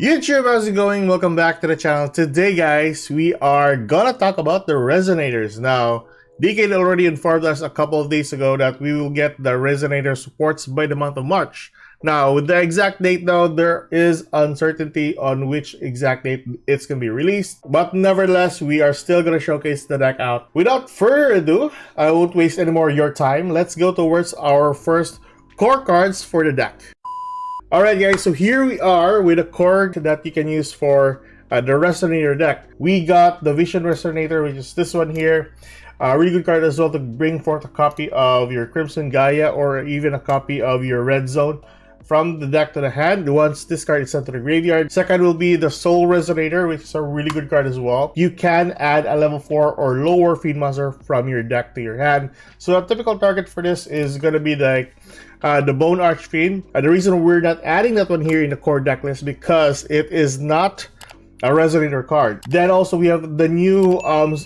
YouTube, how's it going? Welcome back to the channel. Today, guys, we are gonna talk about the Resonators. Now, DK already informed us a couple of days ago that we will get the Resonator supports by the month of March. Now, with the exact date though, there is uncertainty on which exact date it's gonna be released. But nevertheless, we are still gonna showcase the deck out. Without further ado, I won't waste any more of your time. Let's go towards our first core cards for the deck. Alright guys, so here we are with a core that you can use for the Resonator deck. We got the Vision Resonator, which is this one here. Really good card as well to bring forth a copy of your Crimson Gaia or even a copy of your Red Zone from the deck to the hand once this card is sent to the graveyard. Second will be the Soul Resonator, which is a really good card as well. You can add a level 4 or lower Fiend Monster from your deck to your hand. So a typical target for this is going to be like the Bone Archfiend. The reason we're not adding that one here in the core deck list because it is not a Resonator card. Then also we have the new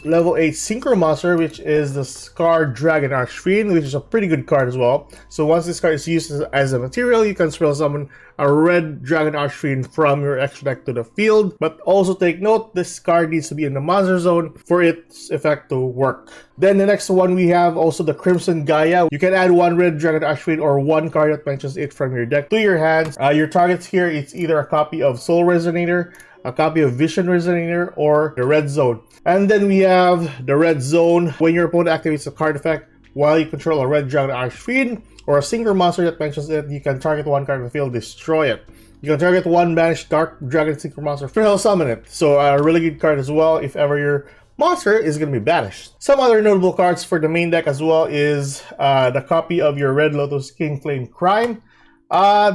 level 8 Synchro Monster, which is the Scar Dragon Archfiend, which is a pretty good card as well. So once this card is used as a material, you can spell summon a red Dragon Archfiend from your extra deck to the field. But also take note, this card needs to be in the monster zone for its effect to work. Then the next one we have also the Crimson Gaia. You can add one red Dragon Archfiend or one card that mentions it from your deck to your hands. Your targets here, it's either a copy of Soul Resonator, a copy of Vision Resonator, or the Red Zone. And then we have the Red Zone. When your opponent activates a card effect while you control a red Dragon Archfiend or a Synchro Monster that mentions it, you can target one card in the field, destroy it. You can target one banished Dark Dragon Synchro Monster, Hell Summon it. So a really good card as well if ever your monster is going to be banished. Some other notable cards for the main deck as well is the copy of your Red Lotus King Flame Crime.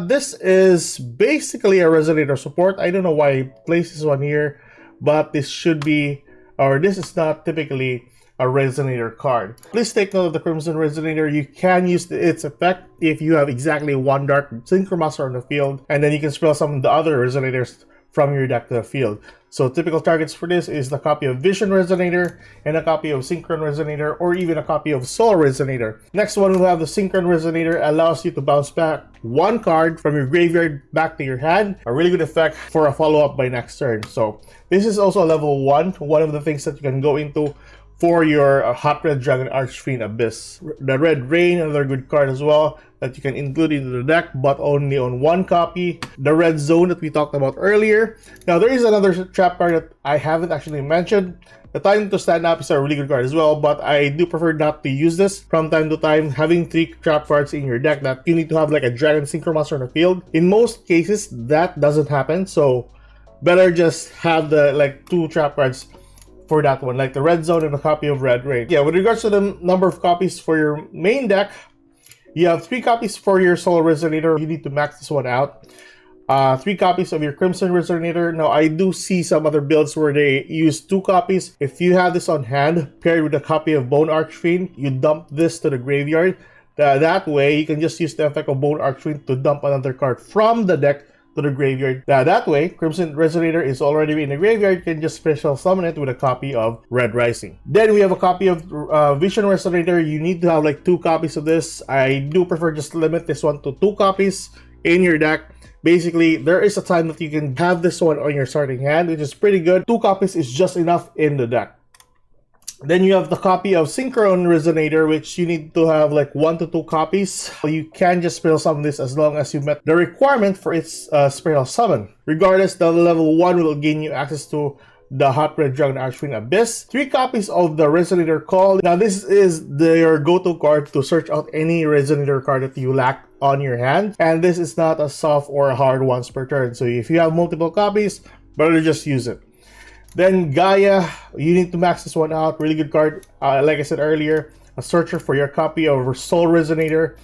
This is basically a Resonator support. I don't know why I placed this one here, but this should be, or this is not typically a Resonator card. Please take note of the Crimson Resonator. You can use its effect if you have exactly one Dark Synchro Monster on the field, and then you can spell some of the other Resonators from your deck to the field. So typical targets for this is the copy of Vision Resonator and a copy of Synchron Resonator or even a copy of Soul Resonator. Next one we'll have the Synchron Resonator, allows you to bounce back one card from your graveyard back to your hand. A really good effect for a follow-up by next turn. So this is also a level 1, one of the things that you can go into for your Hot Red Dragon Archfiend Abyss. The Red Rain, another good card as well that you can include into the deck, but only on one copy. The Red Zone that we talked about earlier. Now there is another trap card that I haven't actually mentioned. The Time to Stand Up is a really good card as well, but I do prefer not to use this from time to time. Having 3 trap cards in your deck that you need to have like a Dragon Synchro Monster on the field. In most cases, that doesn't happen, so better just have the like 2 trap cards for that one, like the Red Zone and a copy of Red Rain. Yeah, with regards to the number of copies for your main deck, you have 3 copies for your Soul Resonator. You need to max this one out. 3 copies of your Crimson Resonator. Now, I do see some other builds where they use 2 copies. If you have this on hand, paired with a copy of Bone Archfiend, you dump this to the graveyard. That way, you can just use the effect of Bone Archfiend to dump another card from the deck to the graveyard. That way, Crimson Resonator is already in the graveyard. You can just special summon it with a copy of Red Rising. Then we have a copy of Vision Resonator. You need to have like 2 copies of this. I do prefer just limit this one to 2 copies in your deck. Basically, there is a time that you can have this one on your starting hand, which is pretty good. 2 copies is just enough in the deck. Then you have the copy of Synchron Resonator, which you need to have like 1 to 2 copies. You can just spell summon this as long as you met the requirement for its spell summon. Regardless, the level 1 will gain you access to the Hot Red Dragon Archfiend Abyss. 3 copies of the Resonator Call. Now this is your go-to card to search out any Resonator card that you lack on your hand. And this is not a soft or a hard once per turn. So if you have multiple copies, better just use it. Then Gaia, you need to max this one out. Really good card. Like I said earlier, a searcher for your copy of Soul Resonator,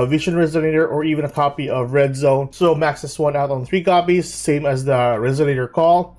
Vision Resonator, or even a copy of Red Zone. So max this one out on 3 copies, same as the Resonator Call.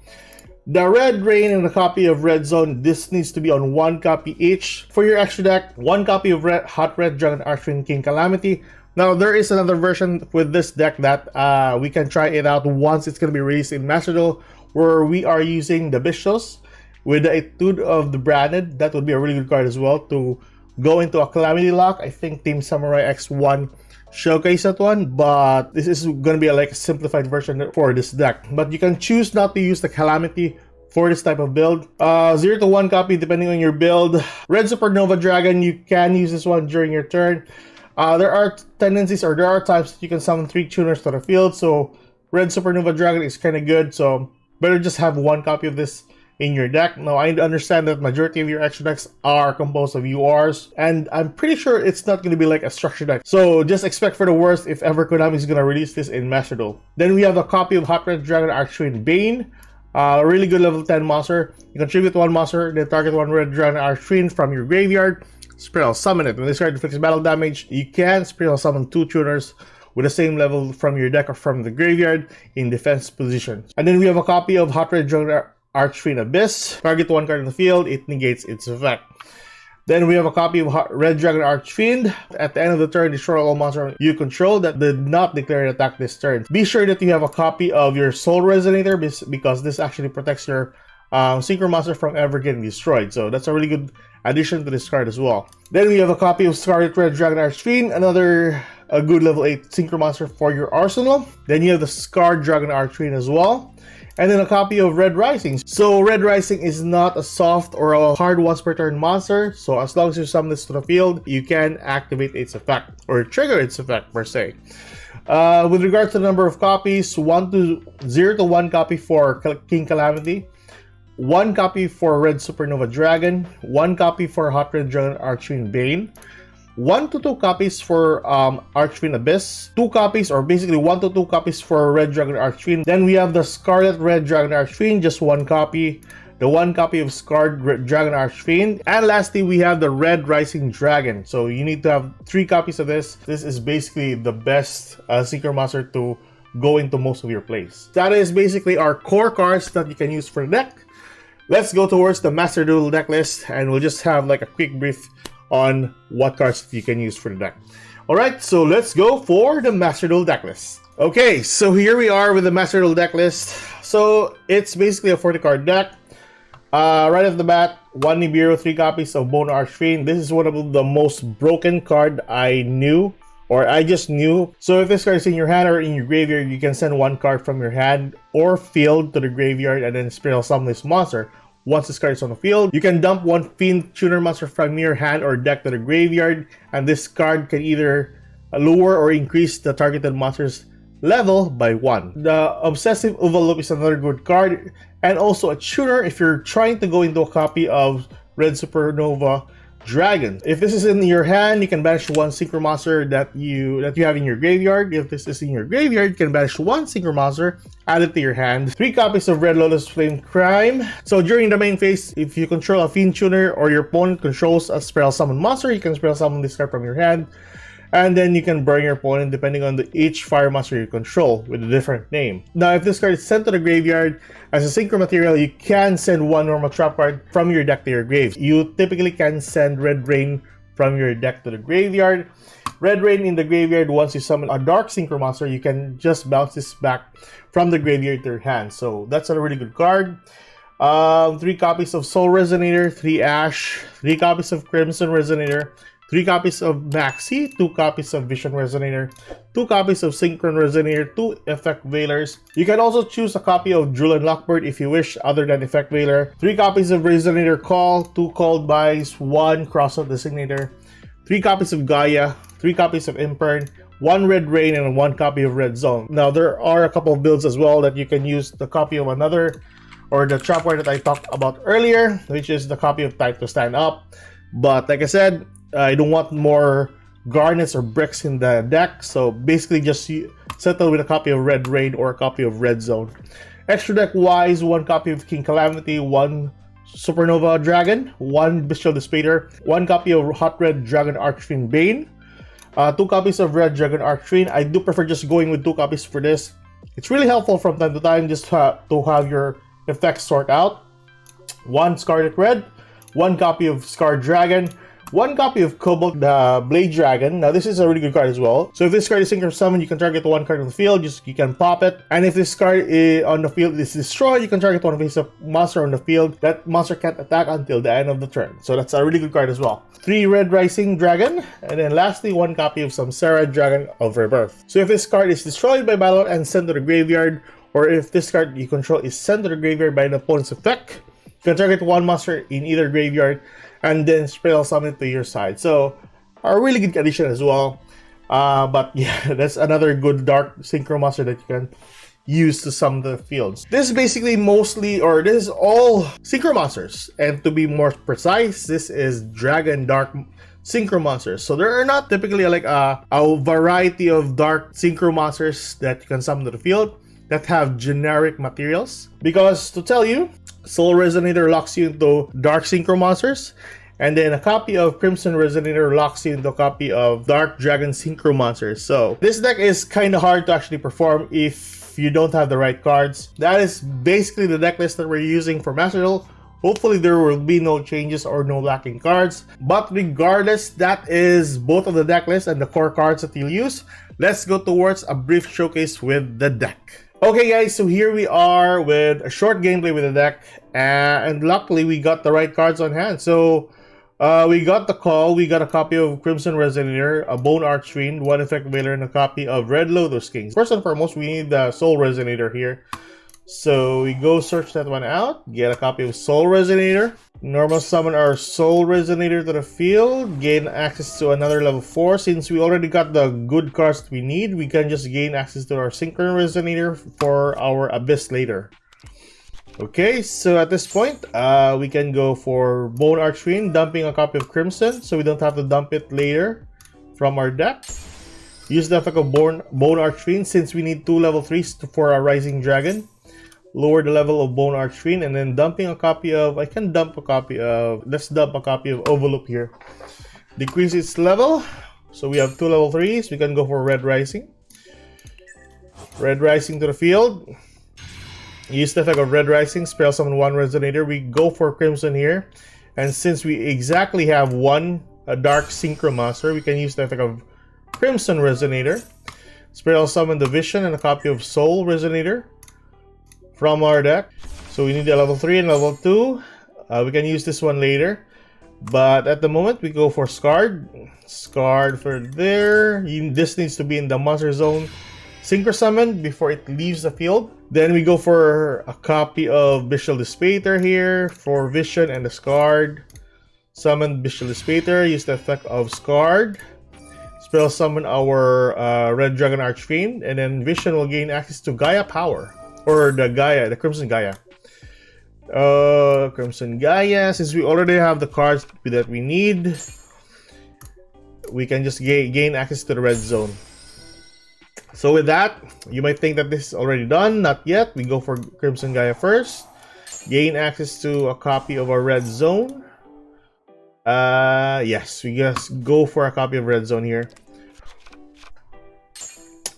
The Red Rain and a copy of Red Zone, this needs to be on 1 copy each. For your extra deck, 1 copy of Hot Red Dragon Archfiend King Calamity. Now, there is another version with this deck that we can try it out once it's going to be released in Master Duel, where we are using the Bichos with the Etude of the Branded. That would be a really good card as well to go into a Calamity lock. I think Team Samurai X1 showcase that one, but this is gonna be like a simplified version for this deck. But you can choose not to use the Calamity for this type of build. 0 to 1 copy depending on your build. Red Supernova Dragon, you can use this one during your turn. There are tendencies, or there are times that you can summon 3 tuners to the field, so Red Supernova Dragon is kind of good, so better just have 1 copy of this in your deck. Now, I understand that majority of your extra decks are composed of URs, and I'm pretty sure it's not going to be like a structured deck. So just expect for the worst if ever Konami is going to release this in Master Duel. Then we have a copy of Hot Red Dragon Archfiend Bane. A really good level 10 monster. You contribute 1 monster, then target 1 Red Dragon Archfiend from your graveyard. Spell summon it. When this card inflicts battle damage, you can spell summon 2 tuners with the same level from your deck or from the graveyard in defense position. And then we have a copy of Hot Red Dragon Archfiend Abyss. Target 1 card in the field, it negates its effect. Then we have a copy of Red Dragon Archfiend. At the end of the turn, destroy all monsters you control that did not declare an attack this turn. Be sure that you have a copy of your Soul Resonator because this actually protects your Synchro Monster from ever getting destroyed. So that's a really good addition to this card as well. Then we have a copy of Scarlet Red Dragon Archfiend, another a good level 8 Synchro Monster for your arsenal. Then you have the Scarred Dragon Archfiend as well. And then a copy of Red Rising. So Red Rising is not a soft or a hard once per turn monster. So as long as you summon this to the field, you can activate its effect or trigger its effect per se. With regards to the number of copies, 0 to 1 copy for King Calamity, 1 copy for Red Supernova Dragon, 1 copy for Hot Red Dragon Archfiend Bane, 1 to 2 copies for Archfiend Abyss, 2 copies, or basically 1 to 2 copies for Red Dragon Archfiend. Then we have the Scarlet Red Dragon Archfiend, just 1 copy. The 1 copy of Scarred Red Dragon Archfiend. And lastly, we have the Red Rising Dragon. So you need to have 3 copies of this. This is basically the best Synchro Monster to go into most of your plays. That is basically our core cards that you can use for the deck. Let's go towards the Master Duel deck list, and we'll just have like a quick brief on what cards you can use for the deck. Alright, so let's go for the Master Duel deck list. Okay, so here we are with the Master Duel deck list. So it's basically a 40 card deck. Right off the bat, 1 Nibiru, 3 copies of Bone Archfiend. This is one of the most broken card I knew, or I just knew. So if this card is in your hand or in your graveyard, you can send 1 card from your hand or field to the graveyard and then spell summon this monster. Once this card is on the field, you can dump 1 Fiend Tuner Monster from your hand or deck to the graveyard, and this card can either lower or increase the targeted monster's level by 1. The Obsessive Overlook is another good card, and also a tuner if you're trying to go into a copy of Red Supernova Dragon. If this is in your hand, you can banish 1 Synchro Monster that you have in your graveyard. If this is in your graveyard, you can banish 1 Synchro Monster, add it to your hand. 3 copies of Red Lotus Flame Crime. So during the main phase, if you control a Fiend Tuner or your opponent controls a spell summon monster, you can spell summon this card from your hand. And then you can burn your opponent depending on each fire monster you control with a different name. Now, if this card is sent to the graveyard as a synchro material, you can send 1 normal trap card from your deck to your grave. You typically can send Red Rain from your deck to the graveyard. Red Rain in the graveyard, once you summon a dark synchro monster, you can just bounce this back from the graveyard to your hand. So that's a really good card. 3 copies of Soul Resonator, 3 Ash, 3 copies of Crimson Resonator, 3 copies of Maxi, 2 copies of Vision Resonator, 2 copies of Synchron Resonator, 2 Effect Veilers. You can also choose a copy of Julian Lockbird if you wish, other than Effect Veiler. 3 copies of Resonator Call, 2 Called Bys, 1 Crossout Designator, 3 copies of Gaia, 3 copies of Impern, 1 Red Rain, and 1 copy of Red Zone. Now, there are a couple of builds as well that you can use the copy of another, or the trap card that I talked about earlier, which is the copy of Type to Stand Up. But like I said, I don't want more garnets or bricks in the deck, so basically just settle with a copy of Red Rain or a copy of Red Zone. Extra deck wise, 1 copy of King Calamity, 1 Supernova Dragon, 1 Bestial Dispater, 1 copy of Hot Red Dragon Archfiend Bane, 2 copies of Red Dragon Archfiend. I do prefer just going with 2 copies for this. It's really helpful from time to time just to have your effects sort out. 1 Scarlet Red, 1 copy of Scarred Dragon, one copy of Cobalt, the Blade Dragon. Now, this is a really good card as well. So if this card is synchro summon, you can target one card on the field, you can pop it. And if this card on the field is destroyed, you can target one face of monster on the field. That monster can't attack until the end of the turn. So that's a really good card as well. 3 Red Rising Dragon, and then lastly, one copy of Samsara Dragon of Rebirth. So if this card is destroyed by battle and sent to the graveyard, or if this card you control is sent to the graveyard by an opponent's effect, you can target one monster in either graveyard and then spell summon it to your side. So a really good addition as well. But yeah, that's another good dark synchro monster that you can use to summon the fields. This is basically mostly, or this is all synchro monsters. And to be more precise, this is Dragon Dark synchro monsters. So there are not typically like a variety of dark synchro monsters that you can summon to the field that have generic materials. Because to tell you, Soul Resonator locks you into Dark Synchro Monsters, and then a copy of Crimson Resonator locks you into a copy of Dark Dragon Synchro Monsters. So this deck is kind of hard to actually perform if you don't have the right cards. That is basically the deck list that we're using for Master Duel. Hopefully there will be no changes or no lacking cards. But regardless, that is both of the deck lists and the core cards that you'll use. Let's go towards a brief showcase with the deck. Okay guys, so here we are with a short gameplay with the deck, and luckily we got the right cards on hand. So we got the call, we got a copy of Crimson Resonator, a Bone Archfiend, one Effect Veiler, and a copy of Red Lotus Kings. First and foremost, we need the Soul Resonator here. So we go search that one out, get a copy of Soul Resonator. Normal summon our Soul Resonator to the field, gain access to another level 4. Since we already got the good cards that we need, we can just gain access to our Synchro Resonator for our Abyss later. Okay, so at this point, we can go for Bone Archfiend, dumping a copy of Crimson, so we don't have to dump it later from our deck. Use the effect of Bone Archfiend since we need 2 level 3s for our Rising Dragon. Lower the level of Bone Archfiend, and then dumping a copy of, let's dump a copy of Overloop here. Decrease its level, so we have 2 level 3s, we can go for Red Rising. Red Rising to the field. Use the effect of Red Rising, spell summon 1 Resonator. We go for Crimson here, and since we exactly have one Dark Synchro Monster, we can use the effect of Crimson Resonator. Spell summon the Vision and a copy of Soul Resonator from our deck. So we need a level 3 and level 2. We can use this one later, but at the moment we go for Scarred. Scarred for there. This needs to be in the monster zone synchro summon before it leaves the field. Then we go for a copy of Bestial Dispater here for Vision and the Scarred. Summon Bestial Dispater, use the effect of Scarred. Spell summon our Red Dragon Archfiend, and then Vision will gain access to Gaia Power. Or the Crimson Gaia. Crimson Gaia, since we already have the cards that we need, we can just gain access to the red zone. So with that, you might think that this is already done. Not yet. We go for Crimson Gaia first. Gain access to a copy of our red zone. Yes, we just go for a copy of red zone here.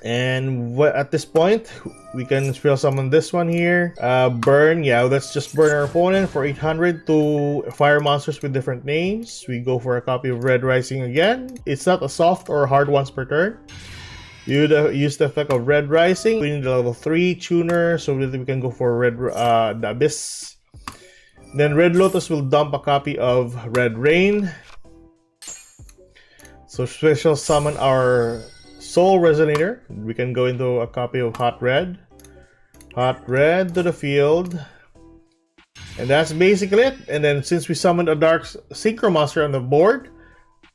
And at this point, we can spell summon this one here. Burn, yeah, let's just burn our opponent for 800 to fire monsters with different names. We go for a copy of Red Rising again. It's not a soft or hard once per turn. You use the effect of Red Rising. We need a level 3 tuner so that we can go for the Abyss. Then Red Lotus will dump a copy of Red Rain. So special summon our Soul Resonator. We can go into a copy of Hot Red. Hot Red to the field. And that's basically it. And then since we summoned a Dark Synchro Monster on the board,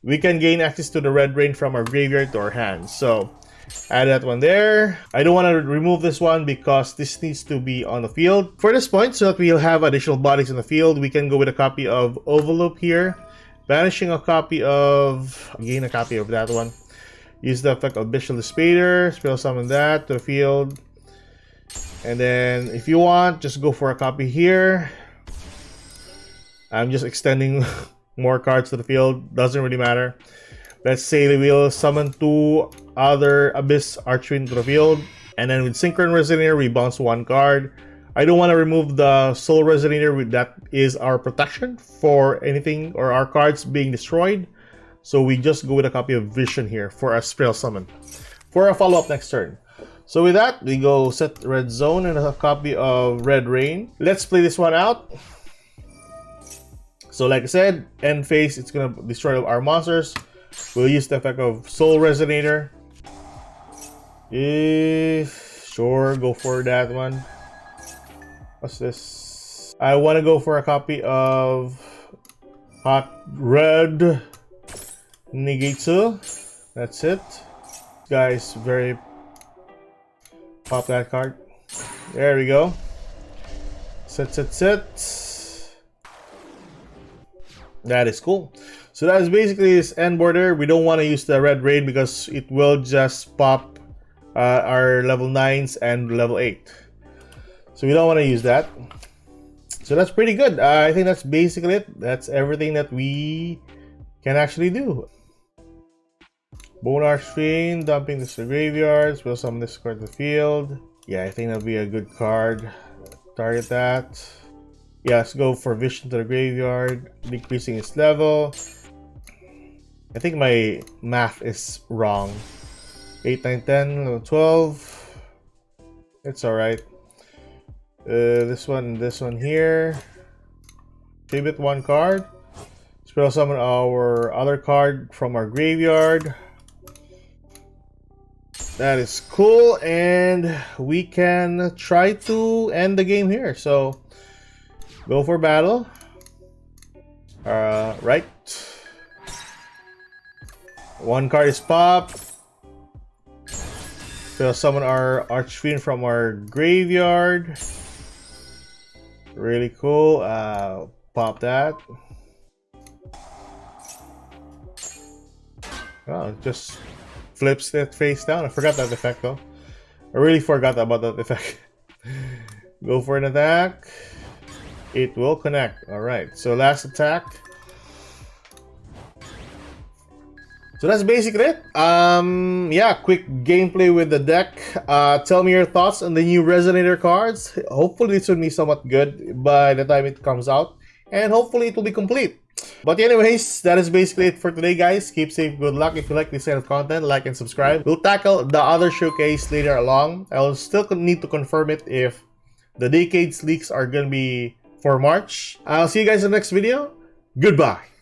we can gain access to the Red Rain from our graveyard to our hands. So add that one there. I don't want to remove this one because this needs to be on the field. For this point, so that we'll have additional bodies in the field, we can go with a copy of Overloop here. Banishing a copy of... Gain a copy of that one. Use the effect of Bestial Dispater. Spell summon that to the field. And then if you want, just go for a copy here. I'm just extending more cards to the field. Doesn't really matter. Let's say we will summon 2 other Abyss Archfiend to the field. And then with Synchron Resonator, we bounce 1 card. I don't want to remove the Soul Resonator. That is our protection for anything or our cards being destroyed. So we just go with a copy of Vision here for a Spell Summon for a follow-up next turn. So with that, we go set Red Zone and a copy of Red Rain. Let's play this one out. So like I said, end phase, it's gonna destroy our monsters. We'll use the effect of Soul Resonator. Sure, go for that one. What's this? I want to go for a copy of Hot Red Negate. That's it. Guys, very... Pop that card. There we go. Set. That is cool. So that is basically this end border. We don't want to use the Red Rain because it will just pop our level 9s and level 8. So we don't want to use that. So that's pretty good. I think that's basically it. That's everything that we can actually do. Bonar Screen, dumping this to the graveyards. We'll summon this card to the field. Yeah, I think that'll be a good card. Target that. Yeah, let's go for Vision to the graveyard, decreasing its level. I think my math is wrong. 8, 9, 10, level 12. It's alright. This one here. Tribute one card. Spell summon our other card from our graveyard. That is cool, and we can try to end the game here. So, go for battle. Right. One card is popped. We'll summon our Archfiend from our graveyard. Really cool. Pop that. Oh, just flips that face down. I forgot that effect though. I really forgot about that effect. Go for an attack. It will connect. Alright, so last attack. So that's basically it. Yeah, quick gameplay with the deck. Tell me your thoughts on the new Resonator cards. Hopefully this will be somewhat good by the time it comes out. And hopefully it will be complete. But anyways, that is basically it for today, guys. Keep safe, good luck. If you like this kind of content, like and subscribe. We'll tackle the other showcase later along. I'll still need to confirm it if the Decades leaks are gonna be for March. I'll see you guys in the next video. Goodbye.